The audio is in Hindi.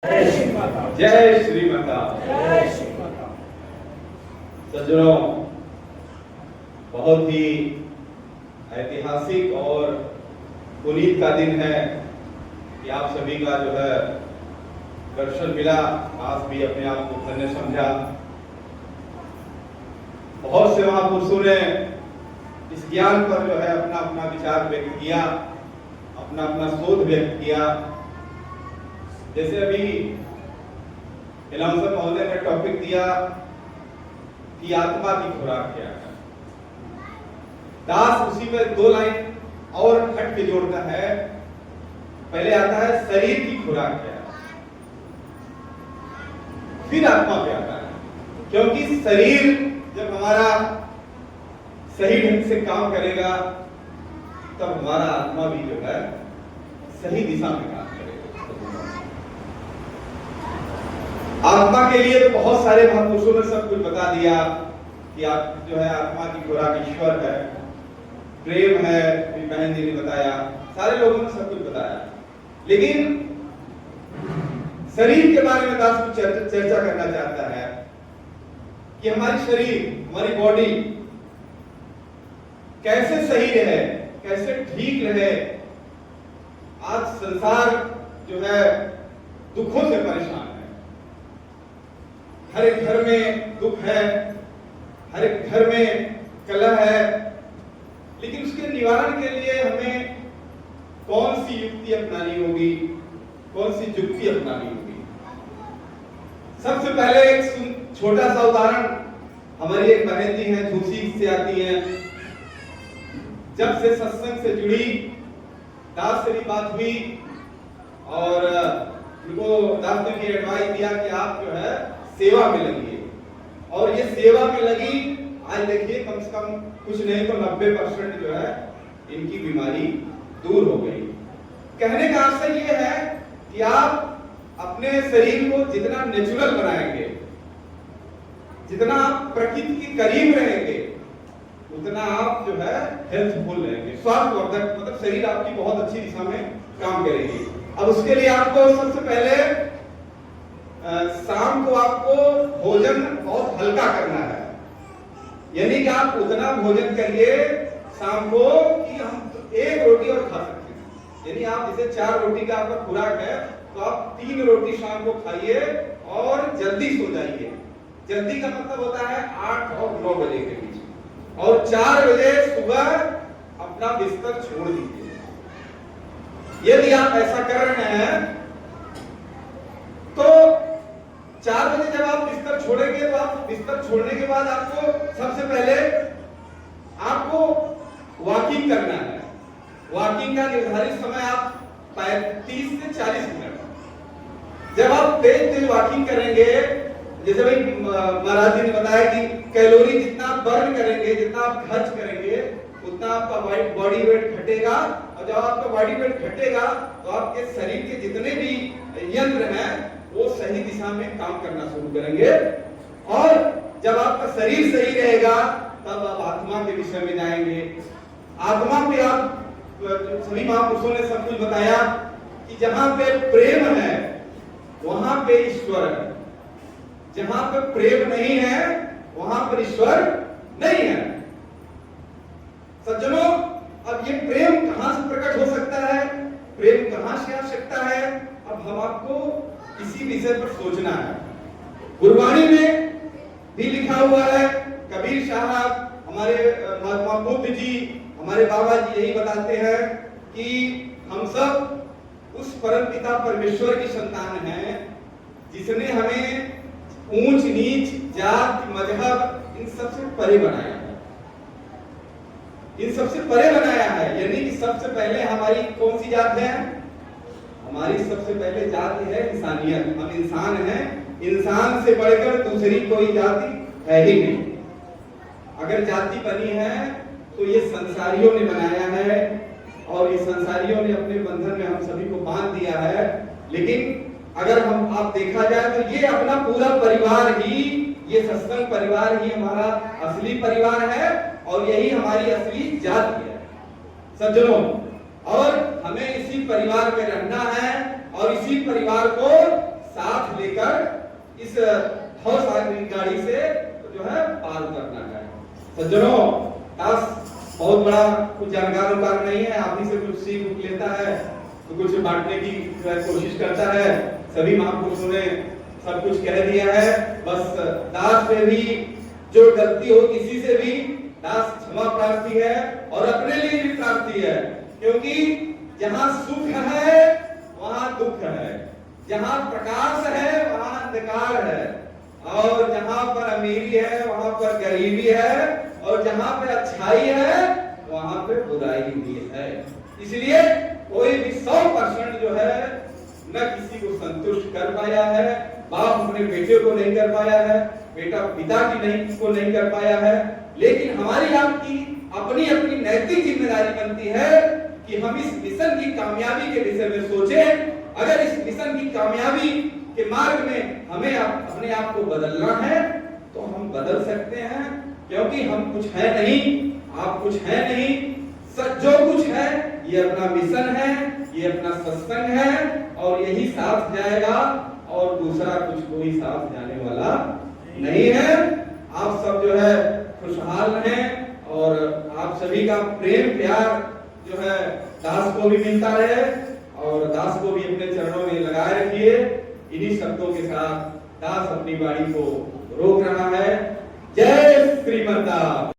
जय श्री माता। जय श्री माता। जय श्री माता। सज्जनों, बहुत ही ऐतिहासिक और पुनीत का दिन है कि आप सभी का जो है दर्शन मिला। आज भी अपने आप को धन्य समझा। बहुत से महापुरुषों ने इस ज्ञान पर जो है अपना अपना विचार व्यक्त किया, अपना अपना शोध व्यक्त किया। जैसे अभी अनाउंसर महोदय ने टॉपिक दिया कि आत्मा की खुराक क्या है। दास उसी में दो लाइन और हट के जोड़ता है। पहले आता है शरीर की खुराक क्या है, फिर आत्मा पे आता है। क्योंकि शरीर जब हमारा सही ढंग से काम करेगा तब हमारा आत्मा भी जो है सही दिशा में काम करेगा। आत्मा के लिए तो बहुत सारे महापुरुषों ने सब कुछ बता दिया कि आप जो है आत्मा की खुराक ईश्वर है, प्रेम है, बहन जी ने बताया, सारे लोगों ने सब कुछ बताया। लेकिन शरीर के बारे में दास कुछ चर्चा करना चाहता है कि हमारी शरीर, हमारी बॉडी कैसे सही रहे, कैसे ठीक रहे। आज संसार जो है दुखों से परेशान है। हर एक घर में दुख है, हर एक घर में कलह है। लेकिन उसके निवारण के लिए हमें कौन सी युक्ति अपनानी होगी, कौन सी जुक्ति अपनानी होगी। सबसे पहले एक छोटा सा उदाहरण हमारी एक बहन जी हैं, झूसी से आती हैं। जब से सत्संग से जुड़ी, दास से भी बात हुई और उनको दास ने भी एडवाइस दिया कि आप जो है सेवा में लगिए। और ये सेवा में लगी, आज देखिए कम से कम कुछ नहीं तो 90% जो है इनकी बीमारी दूर हो गई। कहने का आशय ये है कि आप अपने शरीर को जितना नेचुरल बनाएंगे, जितना आप प्रकृति के करीब रहेंगे, उतना आप जो है हेल्थफुल रहेंगे, स्वास्थ्यवर्धक। मतलब शरीर आपकी बहुत अच्छी दिशा में काम करेगी। अब उसके लिए आपको सबसे पहले शाम को आपको भोजन बहुत हल्का करना है। यानी कि आप उतना भोजन करिए शाम को कि हम एक रोटी और खा सकते हैं। यानी आप जैसे 4 रोटी का आपका खुराक है तो आप 3 रोटी शाम को खाइए और जल्दी सो जाइए। जल्दी का मतलब होता है 8 और 9 बजे के बीच। और 4 बजे सुबह अपना बिस्तर छोड़ दीजिए। यदि आप ऐसा कर रहे हैं तो 4 बजे जब आप बिस्तर छोड़ेंगे तो आप बिस्तर छोड़ने के बाद आपको सबसे पहले आपको वॉकिंग करना है। वॉकिंग का निर्धारित समय आप 35 से 40 मिनट। जब आप तेज वॉकिंग करेंगे, जैसे भाई महाराज जी ने बताया कि कैलोरी जितना आप बर्न करेंगे, जितना आप खर्च करेंगे, उतना आपका बॉडी वेट घटेगा। और जब आपका बॉडी वेट घटेगा तो आपके शरीर के जितने भी यंत्र हैं वो सही दिशा में काम करना शुरू करेंगे। और जब आपका शरीर सही रहेगा तब आप आत्मा के विषय में जाएंगे। आत्मा पे आप सभी महापुरुषों ने सब कुछ बताया कि जहां पे प्रेम है वहां पे ईश्वर है, जहां पे प्रेम नहीं है वहां पर ईश्वर नहीं है। सज्जनों, अब ये प्रेम कहां से प्रकट हो सकता है, प्रेम कहां से आ सकता है, अब हम आपको इसी विषय पर सोचना है। गुरबाणी में भी लिखा हुआ है, कबीर साहब, हमारे महात्मा बुद्ध जी, हमारे बाबा जी यही बताते हैं कि हम सब उस परम पिता परमेश्वर की संतान हैं जिसने हमें ऊंच नीच, जात, मजहब इन सबसे परे बनाया है। इन सबसे परे बनाया है। यानी कि सबसे पहले हमारी कौन सी जात है? हमारी सबसे पहले जाति है इंसानियत। हम इंसान हैं। इंसान से बढ़कर दूसरी कोई जाति है ही नहीं। अगर जाति बनी है तो ये संसारियों ने बनाया है और ये संसारियों ने अपने बंधन में हम सभी को बांध दिया है। लेकिन अगर हम आप देखा जाए तो ये अपना पूरा परिवार ही, ये सत्संग परिवार ही हमारा असली परिवार है और यही हमारी असली जाति है सज्जनों। और हमें इसी परिवार में रहना है और इसी परिवार को लेकर इस भावसागरी गाड़ी से जो है पार करना है। सज्जनों, दास बहुत बड़ा कुछ जानकार उकार नहीं है, आप ही से कुछ सीख लेता है तो कुछ बांटने की कोशिश करता है। सभी महापुरुषों ने सब कुछ कह दिया है, बस दास पे भी जो गलती हो किसी से भी दास क्षमा प्रार्थी है और अपने लिए भी प्रार्थी है, क्योंकि जहां सुख है वहां दुख है, जहां प्रकाश है वहां अंधकार है, और जहां पर अमीरी है वहां पर गरीबी है, और जहां पे अच्छाई है वहां पे बुराई भी है। इसलिए कोई भी 100% जो है न किसी को संतुष्ट कर पाया है, बाप अपने बेटे को नहीं कर पाया है, बेटा पिता की नहीं को नहीं कर पाया है, लेकिन हमारी आपकी अपनी अपनी नैतिक जिम्मेदारी बनती है कि हम इस मिशन की कामयाबी के विषय में सोचें। अगर इस मिशन की कामयाबी के मार्ग में हमें अपने आप को बदलना है तो हम बदल सकते हैं, क्योंकि हम कुछ है नहीं, आप कुछ है नहीं, सच जो कुछ है ये अपना मिशन है, ये अपना सत्संग है, और यही साथ जाएगा और दूसरा कुछ कोई साथ जाने वाला नहीं है। आप सब जो है खुशहाल हैं और आप सभी का प्रेम प्यार जो है दास को भी मिलता रहे, और दास को भी अपने चरणों में लगाए रखिए। इन्हीं शब्दों के साथ दास अपनी वाणी को रोक रहा है। जय श्रीमद्दास।